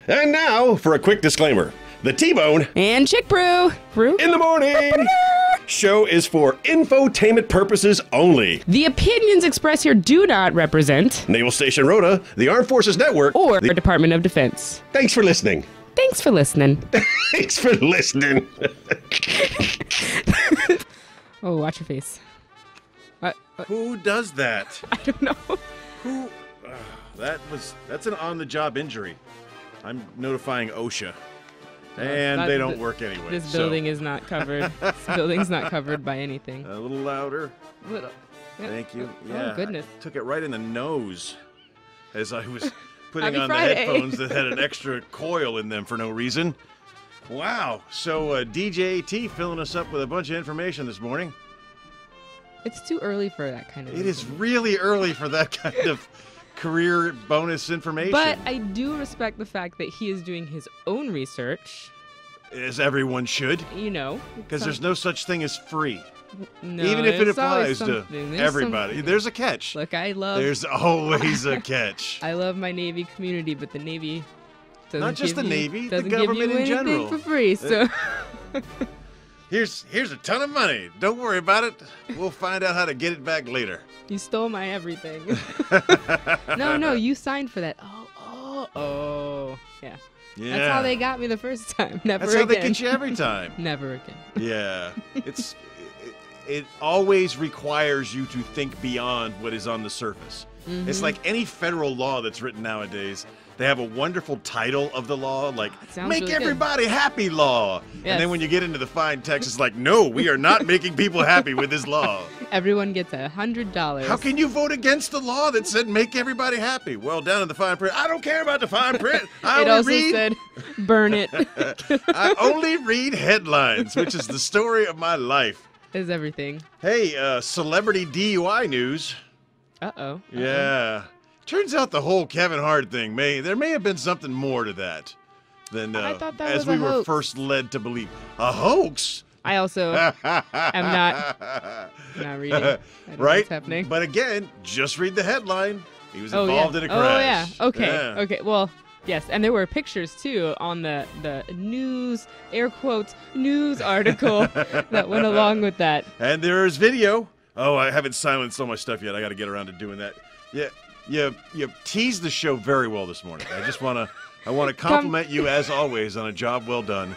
And now for a quick disclaimer. The T-Bone and Chick Brew in the morning show is for infotainment purposes only. The opinions expressed here do not represent Naval Station Rhoda, the Armed Forces Network, or the Department of Defense. Thanks for listening. Thanks for listening. Thanks for listening. Oh, watch your face. Who does that? I don't know. Who? That's an on-the-job injury. I'm notifying OSHA. And they don't work anyway. This building is not covered. This building's not covered by anything. A little louder. Little. Yep. Thank you. Yeah, Oh, goodness. I took it right in the nose as I was putting Happy on Friday. the headphones that had an extra coil in them for no reason. Wow. So DJ AT filling us up with a bunch of information this morning. It's too early for that kind of It is really early for that kind of career bonus information. But I do respect the fact that he is doing his own research. As everyone should. You know. Because there's no such thing as free. No, Even if it it's always applies to something. There's everybody. something. There's a catch. Look, I love... There's always a catch. I love my Navy community, but the Navy doesn't Not just give the you- Navy, the doesn't government give you in anything general. for free, so... Here's a ton of money. Don't worry about it. We'll find out how to get it back later. You stole my everything. No, you signed for that. Oh. Yeah. Yeah. That's how they got me the first time. Never That's again. how they get you every time. Never again. Yeah. It always requires you to think beyond what is on the surface. Mm-hmm. It's like any federal law that's written nowadays. They have a wonderful title of the law, like sounds "Make really good. Everybody Happy Law." Yes. And then when you get into the fine text, it's like, no, we are not making people happy with this law. Everyone gets $100. How can you vote against the law that said make everybody happy? Well, down in the fine print, I don't care about the fine print. It also said, burn it. I only read headlines, which is the story of my life. Is everything. Hey, celebrity DUI news. Uh-oh. Yeah. Turns out the whole Kevin Hart thing, there may have been something more to that than I thought that as was we a were hoax. first led to believe. A hoax? I also am not reading. I don't know Right? what's happening. But again, just read the headline. He was Oh, involved yeah. in a crash. Oh, yeah. Okay. Yeah. Okay. Well, yes. And there were pictures, too, on the news, air quotes, news article that went along with that. And there's video. Oh, I haven't silenced all my stuff yet. I got to get around to doing that. Yeah. You teased the show very well this morning. I want to compliment you as always on a job well done.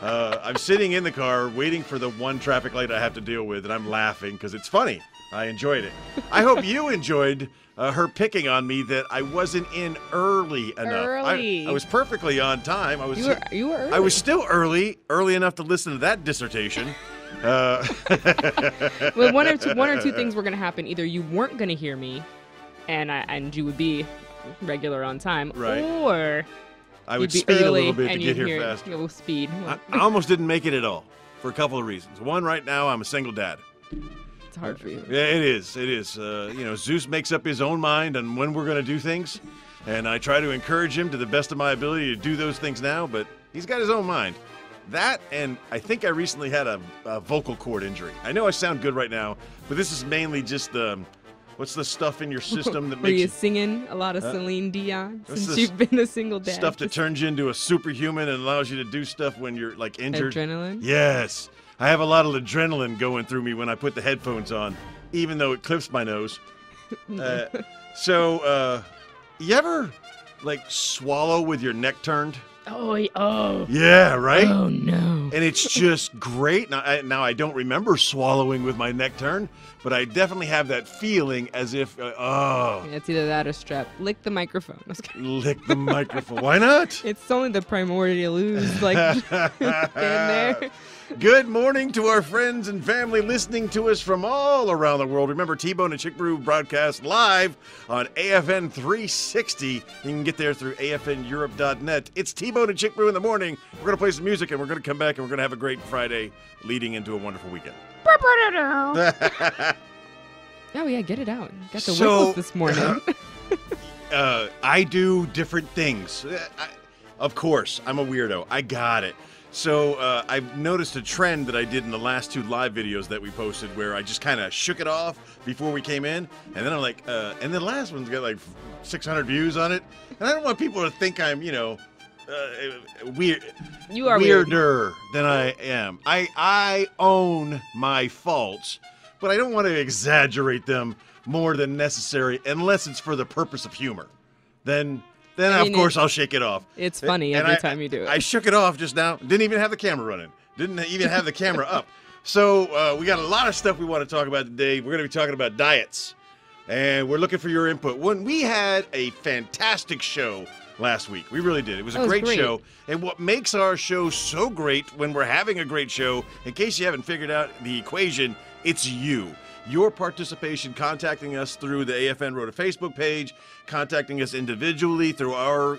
I'm sitting in the car waiting for the one traffic light I have to deal with, and I'm laughing because it's funny. I enjoyed it. I hope you enjoyed her picking on me that I wasn't in early enough. Early. I was perfectly on time. You were early. I was still early enough to listen to that dissertation. Well, one or two things were going to happen. Either you weren't going to hear me, and you would be regular on time, Right. or I would you'd be speed a early little bit to and get you'd here hear fast. You'll speed. I almost didn't make it at all for a couple of reasons. One, right now, I'm a single dad. It's hard for you. Yeah, it is. It is. Zeus makes up his own mind on when we're going to do things, and I try to encourage him to the best of my ability to do those things now, but he's got his own mind. That, and I think I recently had a vocal cord injury. I know I sound good right now, but this is mainly just what's the stuff in your system that Were you makes singing a lot of Celine Dion what's since this you've been a single dad? stuff that turns you into a superhuman and allows you to do stuff when you're like injured? Adrenaline? Yes. I have a lot of adrenaline going through me when I put the headphones on, even though it clips my nose. So, you ever, like, swallow with your neck turned? Oh. Yeah, right? Oh, no. And it's just great. Now, I don't remember swallowing with my neck turned, but I definitely have that feeling as if, Yeah, it's either that or strep. Lick the microphone. I was kidding. lick the microphone. Why not? It's only the primordial ooze, like, in there. Good morning to our friends and family listening to us from all around the world. Remember, T-Bone and Chick Brew broadcast live on AFN 360. You can get there through afneurope.net. It's T-Bone and Chick Brew in the morning. We're going to play some music, and we're going to come back, and we're going to have a great Friday leading into a wonderful weekend. Oh, yeah, get it out. Got the So, whistles this morning. I do different things. Of course, I'm a weirdo. I got it. So I've noticed a trend that I did in the last two live videos that we posted where I just kind of shook it off before we came in. And then I'm like, and the last one's got like 600 views on it. And I don't want people to think I'm, weird. You are weird. Weirder than I am. I own my faults, but I don't want to exaggerate them more than necessary unless it's for the purpose of humor. Then of course I'll shake it off. It's funny every time you do it. I shook it off just now. Didn't even have the camera running. Didn't even have the camera up. So we got a lot of stuff we want to talk about today. We're going to be talking about diets, and we're looking for your input. When we had a fantastic show last week, we really did. It was a great show, and what makes our show so great when we're having a great show, in case you haven't figured out the equation, it's you. Your participation, contacting us through the AFN Rhoda Facebook page, contacting us individually through our,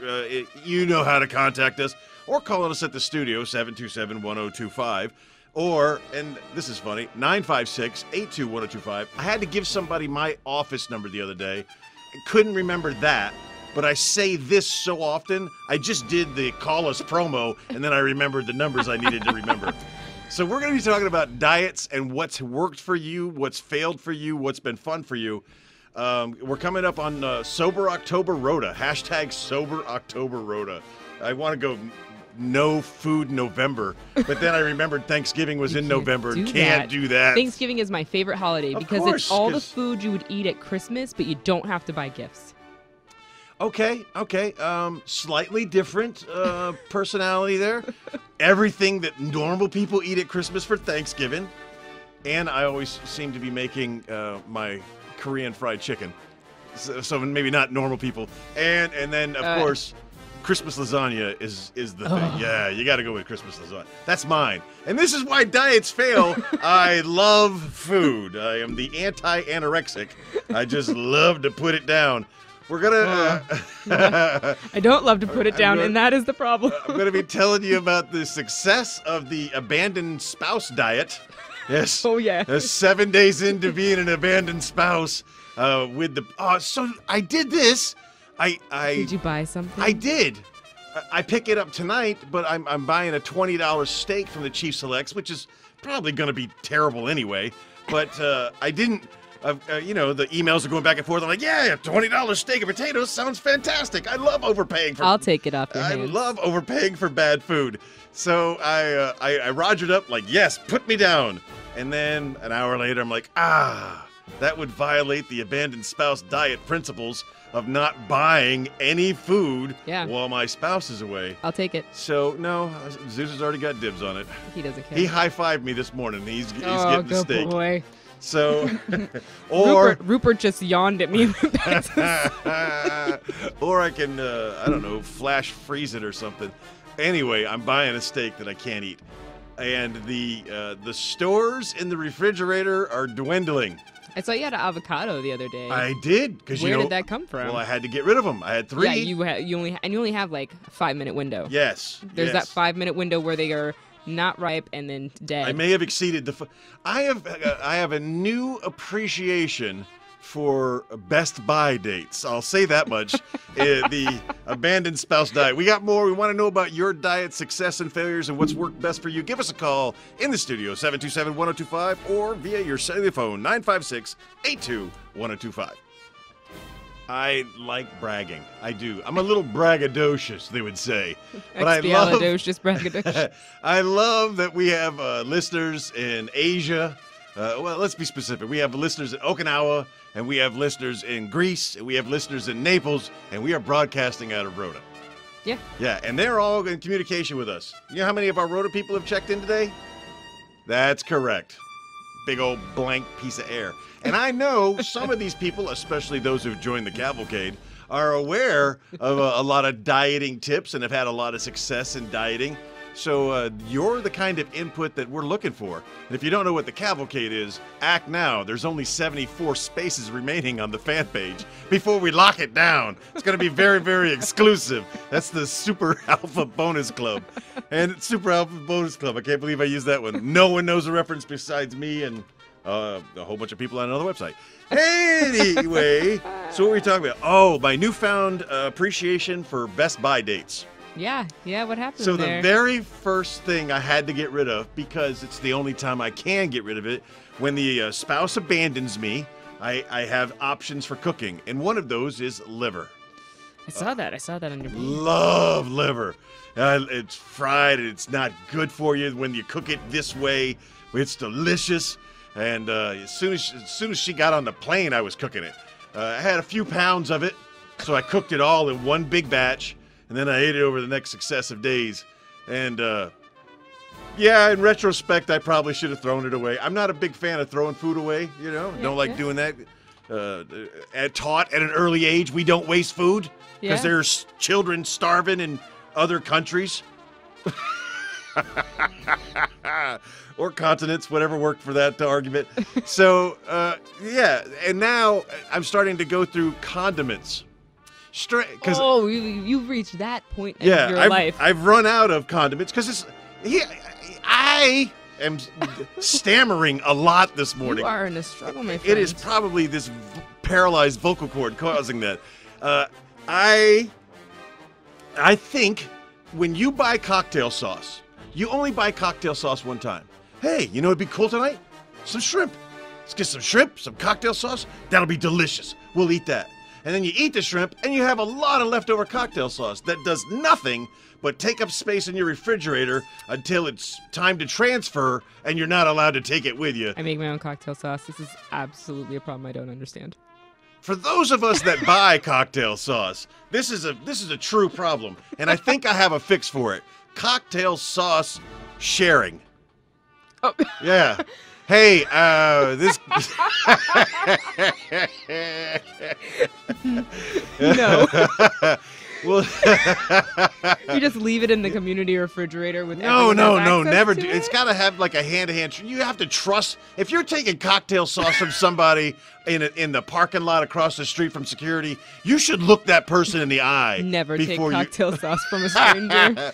you know how to contact us, or calling us at the studio, 727-1025. Or, and this is funny, 956-821-1025. I had to give somebody my office number the other day. I couldn't remember that, but I say this so often. I just did the call us promo, and then I remembered the numbers I needed to remember. So we're going to be talking about diets and what's worked for you, what's failed for you, what's been fun for you. We're coming up on Sober October Rhoda, hashtag Sober October Rhoda. I want to go no food November, but then I remembered Thanksgiving was in November. Can't do that. Thanksgiving is my favorite holiday because course, it's all the food you would eat at Christmas, but you don't have to buy gifts. Okay. Slightly different personality there. Everything that normal people eat at Christmas for Thanksgiving, and I always seem to be making my Korean fried chicken. So maybe not normal people, and then of course. Christmas lasagna is the thing. Yeah, you got to go with Christmas lasagna. That's mine. And this is why diets fail. I love food. I am the anti-anorexic. I just love to put it down. We're going to... I don't love to put it down, and that is the problem. I'm going to be telling you about the success of the abandoned spouse diet. Yes. Oh, yeah. 7 days into being an abandoned spouse with the... so I did this... Did you buy something? I did. I pick it up tonight, but I'm buying a $20 steak from the Chief Selects, which is probably going to be terrible anyway. But I didn't. The emails are going back and forth. I'm like, yeah, $20 steak and potatoes sounds fantastic. I love overpaying for. I'll take it off your hands. I love overpaying for bad food. So I rogered up like, yes, put me down. And then an hour later, I'm like, that would violate the abandoned spouse diet principles of not buying any food while my spouse is away. I'll take it. So, no, Zeus has already got dibs on it. He doesn't care. He high-fived me this morning. He's getting the steak. Boy. So, or... Rupert just yawned at me. Or I can, I don't know, flash freeze it or something. Anyway, I'm buying a steak that I can't eat. And the stores in the refrigerator are dwindling. I saw you had an avocado the other day. I did, because where did that come from? Well, I had to get rid of them. I had 3. Yeah, you only have like a 5-minute window. Yes. There's that 5-minute window where they are not ripe and then dead. I may have exceeded the. I have a new appreciation for Best Buy dates. I'll say that much. The abandoned spouse diet. We got more. We want to know about your diet success and failures and what's worked best for you. Give us a call in the studio, 727-1025, or via your cellular phone, 956-82-1025. I like bragging. I do. I'm a little braggadocious, they would say. But I love I love that we have listeners in Asia. Well, let's be specific. We have listeners in Okinawa, and we have listeners in Greece, and we have listeners in Naples, and we are broadcasting out of Rhoda. Yeah. Yeah, and they're all in communication with us. You know how many of our Rhoda people have checked in today? That's correct. Big old blank piece of air. And I know some of these people, especially those who've joined the cavalcade, are aware of a lot of dieting tips and have had a lot of success in dieting. So you're the kind of input that we're looking for. And if you don't know what the cavalcade is, act now. There's only 74 spaces remaining on the fan page before we lock it down. It's going to be very, very exclusive. That's the Super Alpha Bonus Club. And Super Alpha Bonus Club, I can't believe I used that one. No one knows the reference besides me and a whole bunch of people on another website. Anyway, so what were we talking about? Oh, my newfound appreciation for Best Buy dates. Yeah, what happened so there? The very first thing I had to get rid of, because it's the only time I can get rid of it, when the spouse abandons me, I have options for cooking, and one of those is liver. I saw that. I saw that on your page. Love liver. It's fried and it's not good for you when you cook it this way. It's delicious. And as soon as she got on the plane, I was cooking it. I had a few pounds of it, so I cooked it all in one big batch, and then I ate it over the next successive days. And yeah, in retrospect, I probably should have thrown it away. I'm not a big fan of throwing food away, you know. Don't like doing that. Taught at an early age, we don't waste food because there's children starving in other countries. Or continents, whatever worked for that argument. So, yeah, and now I'm starting to go through condiments. Oh, you've reached that point in your life. I've run out of condiments because I am stammering a lot this morning. You are in a struggle, my friend. It is probably this paralyzed vocal cord causing that. I think when you buy cocktail sauce, you only buy cocktail sauce one time. Hey, you know what'd be cool tonight? Some shrimp. Let's get some shrimp, some cocktail sauce. That'll be delicious. We'll eat that. And then you eat the shrimp, and you have a lot of leftover cocktail sauce that does nothing but take up space in your refrigerator until it's time to transfer, and you're not allowed to take it with you. I make my own cocktail sauce. This is absolutely a problem I don't understand. For those of us that buy cocktail sauce, this is a true problem, and I think I have a fix for it. Cocktail sauce sharing. Oh. Yeah. Hey, this. No. Well, you just leave it in the community refrigerator with no, never do. do. It's got to have like a hand-to-hand. You have to trust. If you're taking cocktail sauce from somebody in the parking lot across the street from security, you should look that person in the eye. Never take before cocktail sauce from a stranger.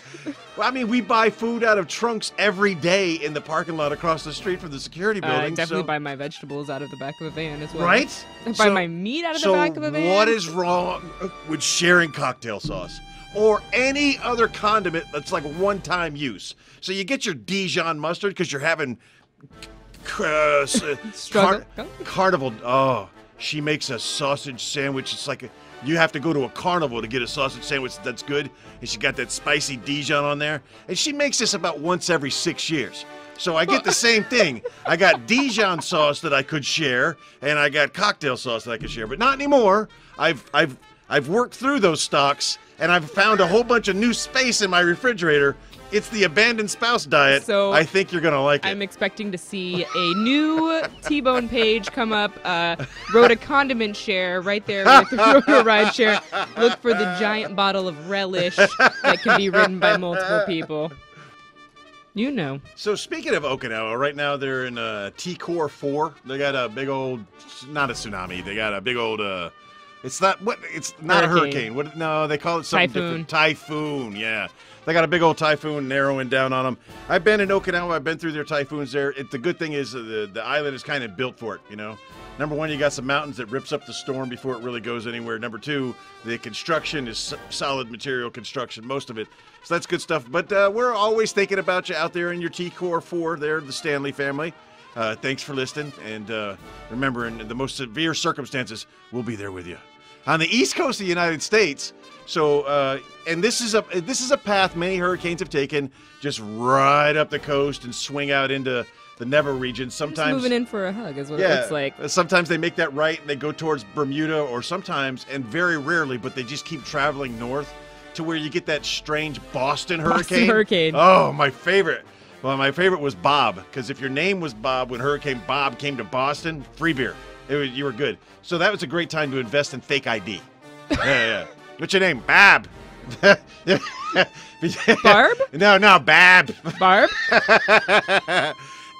Well, I mean, we buy food out of trunks every day in the parking lot across the street from the security building. I definitely buy my vegetables out of the back of a van as well. Right? I buy my meat out of the back of a van. So what is wrong with sharing cocktail sauce? Or any other condiment that's like one-time use? So you get your Dijon mustard because you're having carnival. Oh, she makes a sausage sandwich. It's like you have to go to a carnival to get a sausage sandwich that's good. And she got that spicy Dijon on there. And she makes this about once every 6 years. So I get the same thing. I got Dijon sauce that I could share, and I got cocktail sauce that I could share, but not anymore. I've worked through those stocks, and I've found a whole bunch of new space in my refrigerator. It's the abandoned spouse diet. So I think you're gonna like it. I'm expecting to see a new T-Bone page come up. Wrote a condiment share right there with the Rota Ride share. Look for the giant bottle of relish that can be ridden by multiple people. You know. So speaking of Okinawa, right now they're in T-Core 4. They got a big old, not a tsunami. They got a big old. It's not a hurricane. No, they call it something different. Typhoon. Yeah. They got a big old typhoon narrowing down on them. I've been in Okinawa. I've been through their typhoons there. The good thing is the island is kind of built for it, you know. Number one, you got some mountains that rips up the storm before it really goes anywhere. Number two, the construction is solid material construction, most of it. So that's good stuff. But we're always thinking about you out there in your T-Core 4 there, the Stanley family. Thanks for listening. And remember, in the most severe circumstances, we'll be there with you. On the East Coast of the United States, so and this is a path many hurricanes have taken, just right up the coast and swing out into the Never region. Sometimes just moving in for a hug is what it looks like. Sometimes they make that right and they go towards Bermuda, or sometimes, and very rarely, but they just keep traveling north to where you get that strange Boston hurricane. Oh, my favorite. Well, my favorite was Bob, because if your name was Bob when Hurricane Bob came to Boston, free beer. You were good. So that was a great time to invest in fake ID. Yeah. What's your name? Bab. Barb? No, Bab. Barb?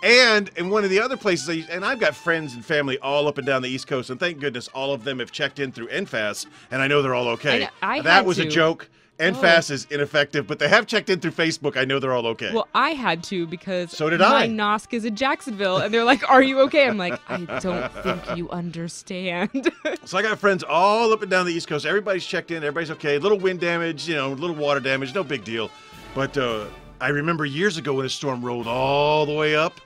And in one of the other places, and I've got friends and family all up and down the East Coast, and thank goodness all of them have checked in through NFAS, and I know they're all okay. That was a joke. NFAS is ineffective, but they have checked in through Facebook. I know they're all okay. Well, I had to because so did my NOSC is in Jacksonville, and they're like, "Are you okay?" I'm like, "I don't think you understand." So I got friends all up and down the East Coast. Everybody's checked in. Everybody's okay. Little wind damage, little water damage, no big deal. But I remember years ago when a storm rolled all the way up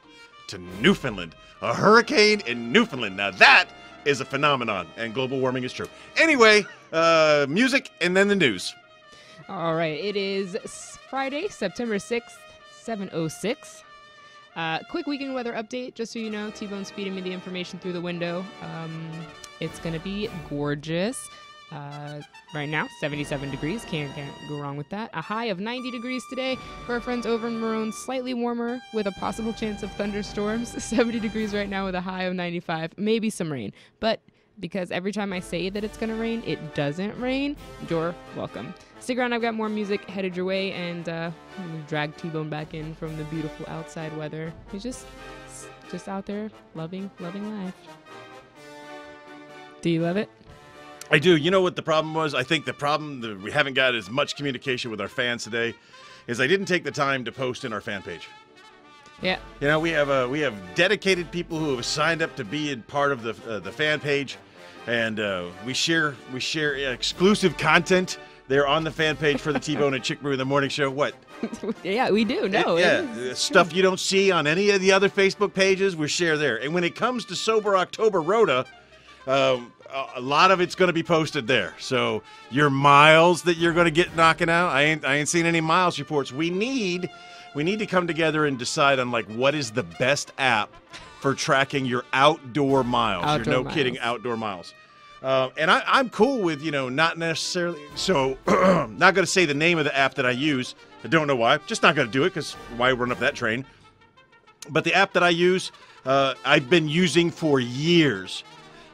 to Newfoundland. A hurricane in Newfoundland. Now that is a phenomenon, and global warming is true. Anyway, music and then the news. All right, it is Friday, September 6th, 7:06. Quick weekend weather update, just so you know. T-Bone's feeding me the information through the window. It's going to be gorgeous. Right now, 77 degrees. Can't go wrong with that. A high of 90 degrees today for our friends over in Maroon. Slightly warmer with a possible chance of thunderstorms. 70 degrees right now with a high of 95. Maybe some rain. But because every time I say that it's going to rain, it doesn't rain, you're welcome. Stick around. I've got more music headed your way, and drag T-Bone back in from the beautiful outside weather. He's just out there loving life. Do you love it? I do. You know what the problem was? I think the problem that we haven't got as much communication with our fans today is I didn't take the time to post in our fan page. Yeah. You know, we have dedicated people who have signed up to be in part of the fan page, and we share exclusive content there on the fan page for the T-Bone and Chick Brew in the Morning Show. What? Yeah, we do. No, Stuff you don't see on any of the other Facebook pages, we share there. And when it comes to Sober October Rhoda, a lot of it's going to be posted there. So your miles that you're going to get knocking out, I ain't seen any miles reports. We need to come together and decide on like what is the best app for tracking your outdoor miles. Kidding outdoor miles. And I'm cool with, not necessarily. So not going to say the name of the app that I use. I don't know why. Just not going to do it because why run up that train? But the app that I use, I've been using for years.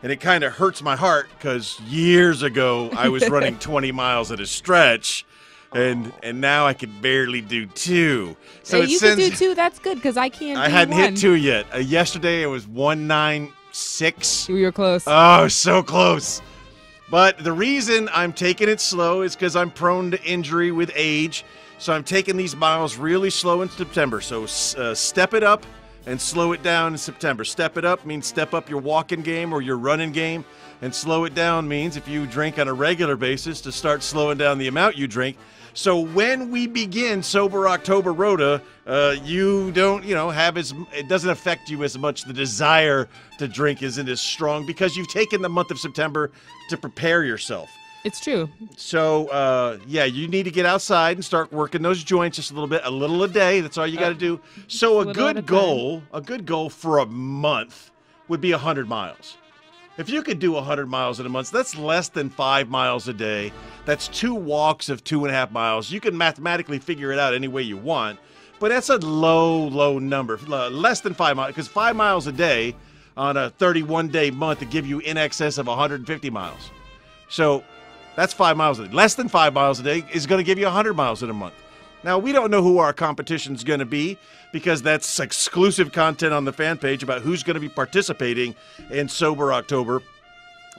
And it kind of hurts my heart because years ago I was running 20 miles at a stretch, and now I can barely do 2. So you can do 2. That's good because I can't. I hadn't hit 2 yet. Yesterday it was 196. You were close. Oh, so close. But the reason I'm taking it slow is because I'm prone to injury with age. So I'm taking these miles really slow in September. So step it up and slow it down in September. Step it up means step up your walking game or your running game, and slow it down means if you drink on a regular basis to start slowing down the amount you drink. So when we begin Sober October Rhoda, you don't, have it doesn't affect you as much. The desire to drink isn't as strong because you've taken the month of September to prepare yourself. It's true. So, you need to get outside and start working those joints just a little bit, a little a day. That's all you got to do. So a good goal for a month would be 100 miles. If you could do 100 miles in a month, that's less than 5 miles a day. That's 2 walks of 2.5 miles. You can mathematically figure it out any way you want, but that's a low number. Less than 5 miles, because 5 miles a day on a 31-day month to give you in excess of 150 miles. So that's 5 miles a day. Less than 5 miles a day is going to give you 100 miles in a month. Now, we don't know who our competition's going to be because that's exclusive content on the fan page about who's going to be participating in Sober October.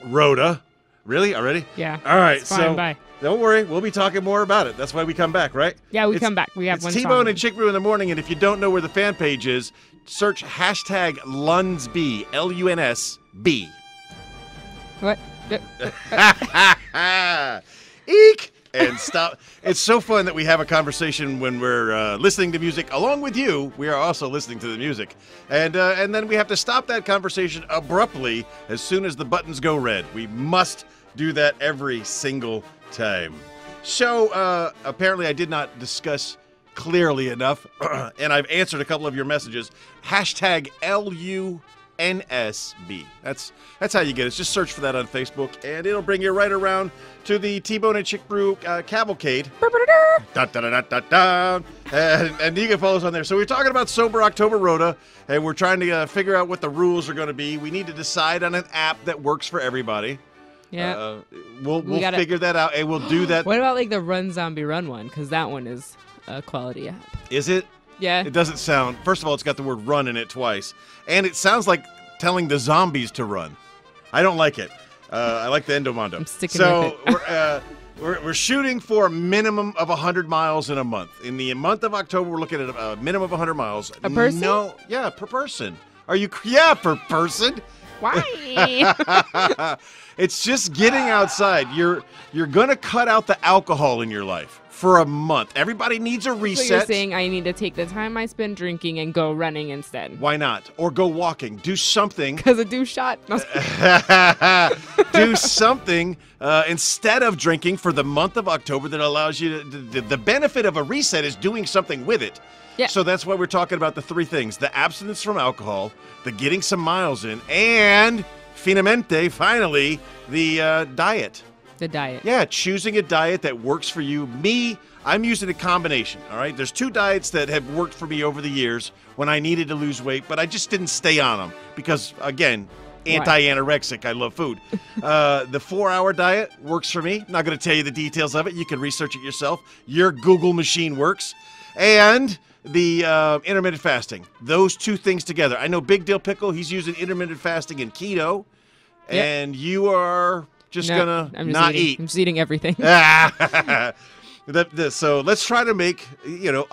Rhoda. Really? Already? Yeah. All right. It's fine, so bye. Don't worry. We'll be talking more about it. That's why we come back, right? Yeah, we come back. We have one T-Bone song. and Chick Brew in the morning, and if you don't know where the fan page is, search hashtag LUNSB, LUNSB. What? Eek! And stop. It's so fun that we have a conversation when we're listening to music. Along with you, we are also listening to the music. And then we have to stop that conversation abruptly as soon as the buttons go red. We must do that every single time. So apparently I did not discuss clearly enough, and I've answered a couple of your messages. Hashtag LUNSB. That's how you get it. Just search for that on Facebook, and it'll bring you right around to the T-Bone and Chick Brew cavalcade. And you can follow us on there. So we're talking about Sober October Rhoda, and we're trying to figure out what the rules are going to be. We need to decide on an app that works for everybody. Yeah. We'll figure that out, and we'll do that. What about like the Run Zombie Run one? Because that one is a quality app. Is it? Yeah. It doesn't sound. First of all, it's got the word run in it twice. And it sounds like telling the zombies to run. I don't like it. I like the Endomondo. I'm sticking with it. We're shooting for a minimum of 100 miles in a month. In the month of October, we're looking at a minimum of 100 miles. A person? No. Yeah, per person. Yeah, per person. Why? It's just getting outside. You're going to cut out the alcohol in your life. for a month. Everybody needs a reset. So you're saying I need to take the time I spend drinking and go running instead. Why not? Or go walking. Do something. Because a douche shot? No. Do something instead of drinking for the month of October that allows you to, the benefit of a reset is doing something with it. Yeah. So that's why we're talking about the three things: the abstinence from alcohol, the getting some miles in, and finalmente, finally, the diet. The diet. Yeah, choosing a diet that works for you. Me, I'm using a combination, all right? There's two diets that have worked for me over the years when I needed to lose weight, but I just didn't stay on them because, again, anti-anorexic. I love food. The 4-hour diet works for me. Not going to tell you the details of it. You can research it yourself. Your Google machine works. And the intermittent fasting. Those two things together. I know Big Dill Pickle, he's using intermittent fasting and keto. Yep. And you are just going to not eat. I'm just eating everything. So let's try to make,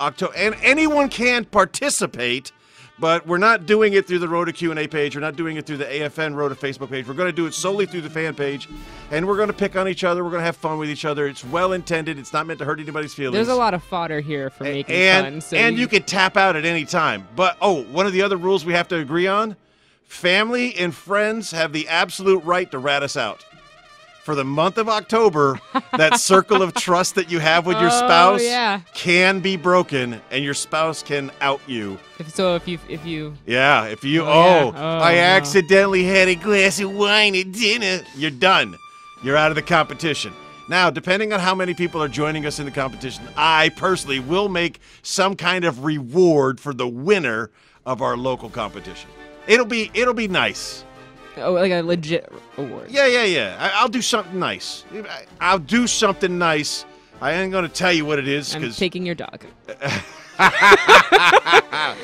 October. And anyone can participate. But we're not doing it through the Rhoda Q&A page. We're not doing it through the AFN Rhoda Facebook page. We're going to do it solely through the fan page. And we're going to pick on each other. We're going to have fun with each other. It's well-intended. It's not meant to hurt anybody's feelings. There's a lot of fodder here for making fun. So and you can tap out at any time. But, one of the other rules we have to agree on, family and friends have the absolute right to rat us out. For the month of October, that circle of trust that you have with your spouse can be broken, and your spouse can out you. If you I accidentally had a glass of wine at dinner, you're done. You're out of the competition. Now, depending on how many people are joining us in the competition, I personally will make some kind of reward for the winner of our local competition. It'll be nice. Oh, like a legit award. Yeah. I'll do something nice. I'll do something nice. I ain't going to tell you what it is. I'm taking your dog. I've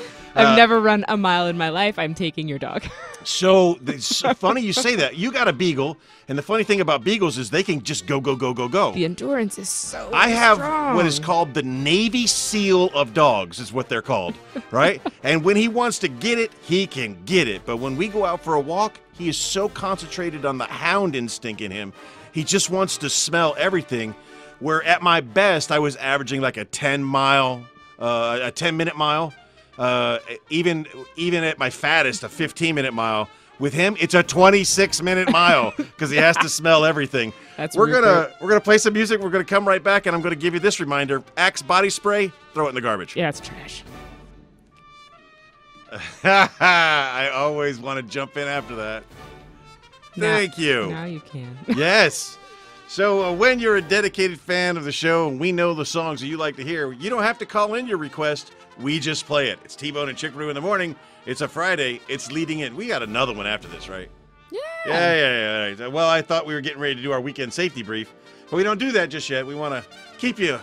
never run a mile in my life. I'm taking your dog. So it's funny you say that. You got a beagle, and the funny thing about beagles is they can just go. The endurance is so I have strong. what is called the Navy SEAL of dogs is what they're called, right? And when he wants to get it, he can get it. But when we go out for a walk, he is so concentrated on the hound instinct in him. He just wants to smell everything. Where at my best, I was averaging like a 10-minute mile. Even at my fattest, a 15-minute mile. With him, it's a 26-minute mile because he has to smell everything. We're gonna play some music. We're gonna come right back, and I'm gonna give you this reminder: Axe body spray, throw it in the garbage. Yeah, it's trash. I always want to jump in after that. Thank you. Now you can. Yes. So when you're a dedicated fan of the show and we know the songs that you like to hear, you don't have to call in your request. We just play it. It's T-Bone and Chick Brew in the morning. It's a Friday. It's leading in. We got another one after this, right? Yeah. Well, I thought we were getting ready to do our weekend safety brief, but we don't do that just yet. We want to keep you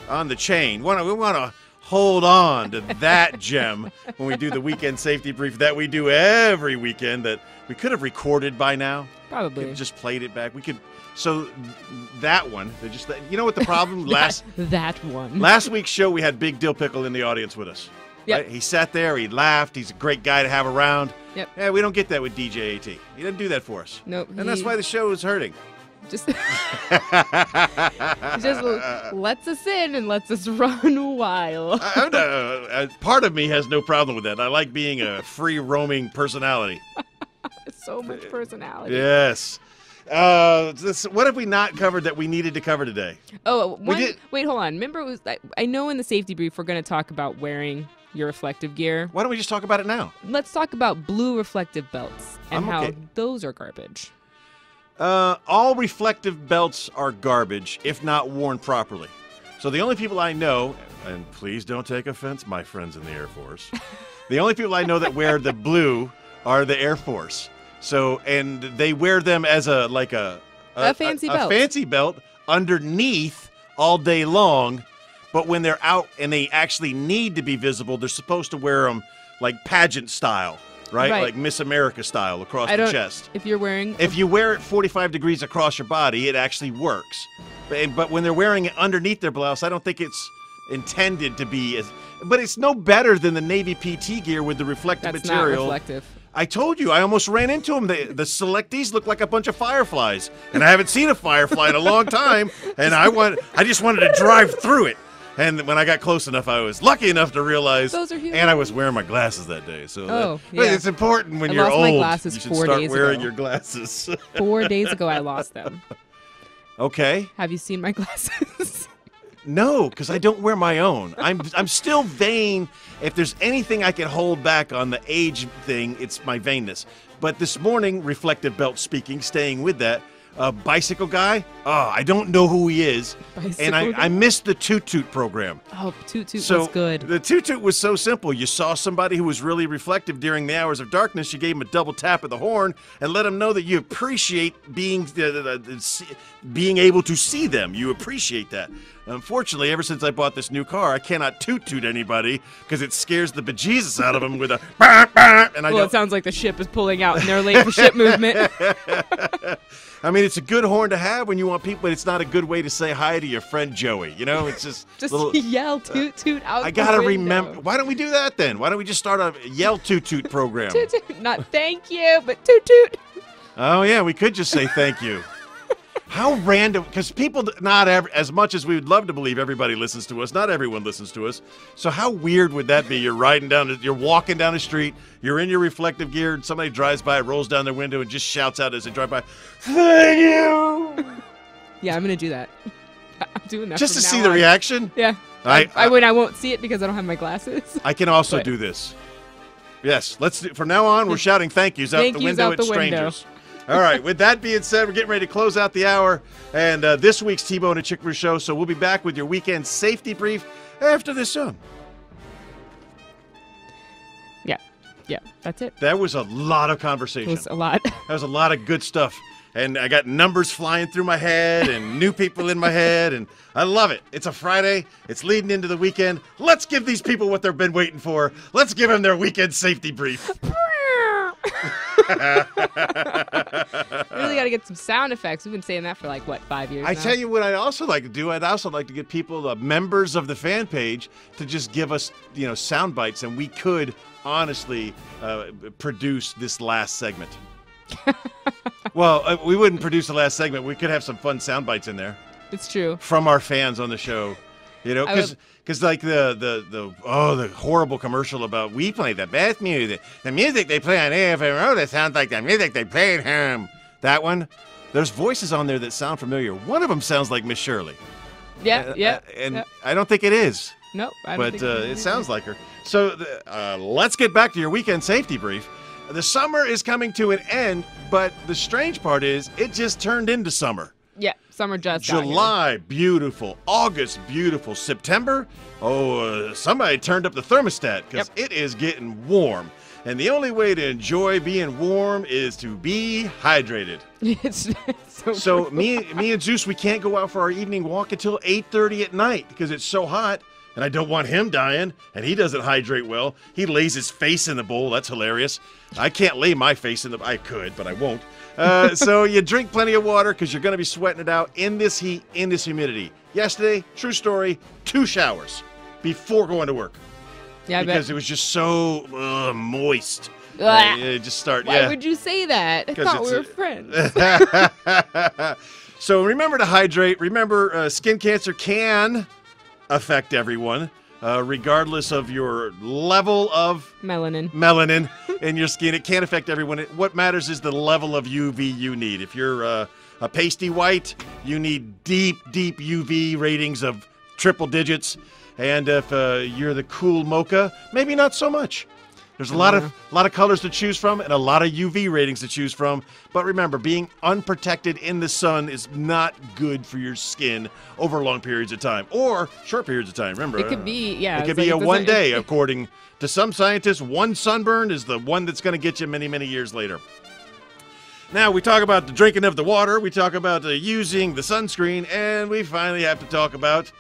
on the chain. We want to hold on to that gem when we do the weekend safety brief that we do every weekend that we could have recorded by now. Probably. We could have just played it back. We could. So that one, you know what the problem that one. Last week's show, we had Big Dill Pickle in the audience with us. Yep. Right? He sat there, he laughed. He's a great guy to have around. Yep. Yeah, we don't get that with DJ AT. He doesn't do that for us. Nope. And that's why the show is hurting. Just lets us in and lets us run wild. Part of me has no problem with that. I like being a free roaming personality. So much personality. Yes. What have we not covered that we needed to cover today? Wait, hold on. Remember, I know in the safety brief we're going to talk about wearing your reflective gear. Why don't we just talk about it now? Let's talk about blue reflective belts and how those are garbage. All reflective belts are garbage if not worn properly. So the only people I know, and please don't take offense, my friends in the Air Force, the only people I know that wear the blue are the Air Force. So, and they wear them as a fancy belt. A fancy belt underneath all day long. But when they're out and they actually need to be visible, they're supposed to wear them like pageant style, right? Like Miss America style across the chest. If you wear it 45 degrees across your body, it actually works. But when they're wearing it underneath their blouse, I don't think it's intended to be as. But it's no better than the Navy PT gear with the reflective material. Not reflective. I told you, I almost ran into them. The selectees look like a bunch of fireflies, and I haven't seen a firefly in a long time, and I just wanted to drive through it. And when I got close enough, I was lucky enough to realize, Those are huge. and I was wearing my glasses that day. So yeah. it's important when I you're lost old. my glasses You should 4 start days wearing ago. your glasses. 4 days ago, I lost them. Okay. Have you seen my glasses? No, because I don't wear my own. I'm still vain. If there's anything I can hold back on the age thing, it's my vainness. But this morning, reflective belt speaking, staying with that, bicycle guy, I don't know who he is. And I missed the Toot Toot program. Oh, Toot Toot So was good. The Toot Toot was so simple. You saw somebody who was really reflective during the hours of darkness, you gave him a double tap of the horn and let him know that you appreciate being able to see them. You appreciate that. Unfortunately, ever since I bought this new car, I cannot toot anybody because it scares the bejesus out of them with a bah, bah, and Well, it sounds like the ship is pulling out and they're late for ship movement. I mean, it's a good horn to have when you want people, but it's not a good way to say hi to your friend Joey. You know, it's just yell Toot Toot out. I gotta the window. remember. Why don't we do that then? Why don't we just start a yell Toot Toot program? Toot Toot. Not thank you, but Toot Toot. Oh yeah, we could just say thank you. How random, because people, as much as we would love to believe everybody listens to us, not everyone listens to us. So how weird would that be? You're you're walking down the street, you're in your reflective gear, and somebody drives by, rolls down their window, and just shouts out as they drive by, "Thank you!" Yeah, I'm gonna do that. I'm doing that Just to from see now the on. reaction. Yeah. I won't see it because I don't have my glasses. I can also But- do this. Yes, from now on, we're shouting thank yous out the window at strangers. All right, with that being said, we're getting ready to close out the hour and this week's T-Bone and Chick Brew show. So we'll be back with your weekend safety brief after this song. Yeah, that's it. That was a lot of It conversation. was a lot. That was a lot of good stuff. And I got numbers flying through my head and new people in my head, and I love it. It's a Friday. It's leading into the weekend. Let's give these people what they've been waiting for. Let's give them their weekend safety brief. Really got to get some sound effects. We've been saying that for 5 years I now? tell you what I'd also like to do. I'd also like to get people, members of the fan page, to just give us, sound bites, and we could honestly produce this last segment. Well, we wouldn't produce the last segment. We could have some fun sound bites in there It's true. from our fans on the show. Because the horrible commercial about we play the best music. The music they play on AFM that sounds like the music they play at home. That one. There's voices on there that sound familiar. One of them sounds like Miss Shirley. Yeah, And I don't think it is. Nope. I don't But think it sounds like her. So let's get back to your weekend safety brief. The summer is coming to an end, but the strange part is it just turned into summer. Yeah, summer just got here. July, beautiful. August, beautiful. September, somebody turned up the thermostat because it is getting warm. And the only way to enjoy being warm is to be hydrated. It's So me and Zeus, we can't go out for our evening walk until 8:30 at night because it's so hot. And I don't want him dying, and he doesn't hydrate well. He lays his face in the bowl. That's hilarious. I can't lay my face in the... I could, but I won't. So you drink plenty of water because you're going to be sweating it out in this heat, in this humidity. Yesterday, true story, 2 showers before going to work. Yeah, because it was just so moist. Why would you say that? I thought we were friends. So remember to hydrate. Remember, skin cancer can affect everyone, regardless of your level of melanin in your skin. It can't affect everyone. What matters is the level of UV you need. If you're a pasty white, you need deep UV ratings of triple digits. And if you're the cool mocha, maybe not so much. There's a lot of colors to choose from and a lot of UV ratings to choose from. But remember, being unprotected in the sun is not good for your skin over long periods of time or short periods of time. Remember, it could be, it could be a one day. According to some scientists, one sunburn is the one that's going to get you many, many years later. Now, we talk about the drinking of the water. We talk about using the sunscreen. And we finally have to talk about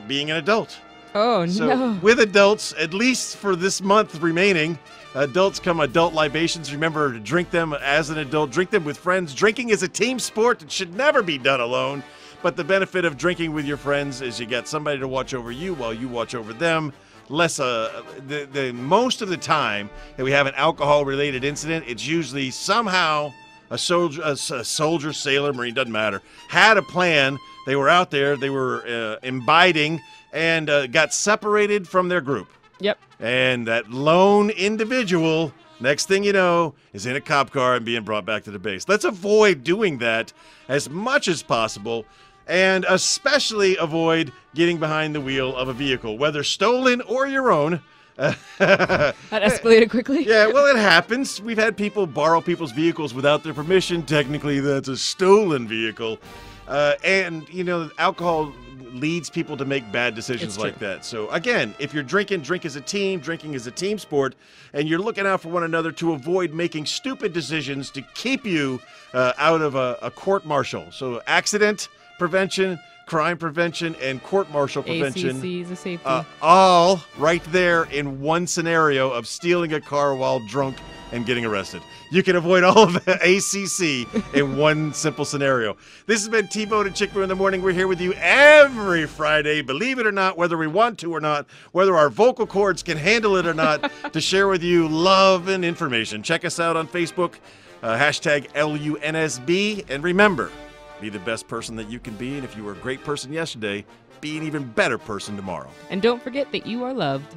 being an adult. Oh, so no. with adults, at least for this month remaining, adults come adult libations. Remember to drink them as an adult. Drink them with friends. Drinking is a team sport. It should never be done alone. But the benefit of drinking with your friends is you got somebody to watch over you while you watch over them. less the most of the time that we have an alcohol-related incident, it's usually somehow a soldier, sailor, Marine, doesn't matter, had a plan. They were out there, they were imbibing, and got separated from their group. Yep. And that lone individual, next thing you know, is in a cop car and being brought back to the base. Let's avoid doing that as much as possible, and especially avoid getting behind the wheel of a vehicle, whether stolen or your own. That escalated quickly. Yeah, well, it happens. We've had people borrow people's vehicles without their permission. Technically, that's a stolen vehicle. And, alcohol leads people to make bad decisions like that. So, again, if you're drinking, drink as a team. Drinking is a team sport. And you're looking out for one another to avoid making stupid decisions to keep you out of a court-martial. So, accident prevention, crime prevention, and court-martial prevention. ACC is a safety. All right there in one scenario of stealing a car while drunk and getting arrested. You can avoid all of the ACC in one simple scenario. This has been T-Bone and Chick Brew in the Morning. We're here with you every Friday, believe it or not, whether we want to or not, whether our vocal cords can handle it or not, to share with you love and information. Check us out on Facebook, hashtag LUNSB, and remember, be the best person that you can be, and if you were a great person yesterday, be an even better person tomorrow. And don't forget that you are loved.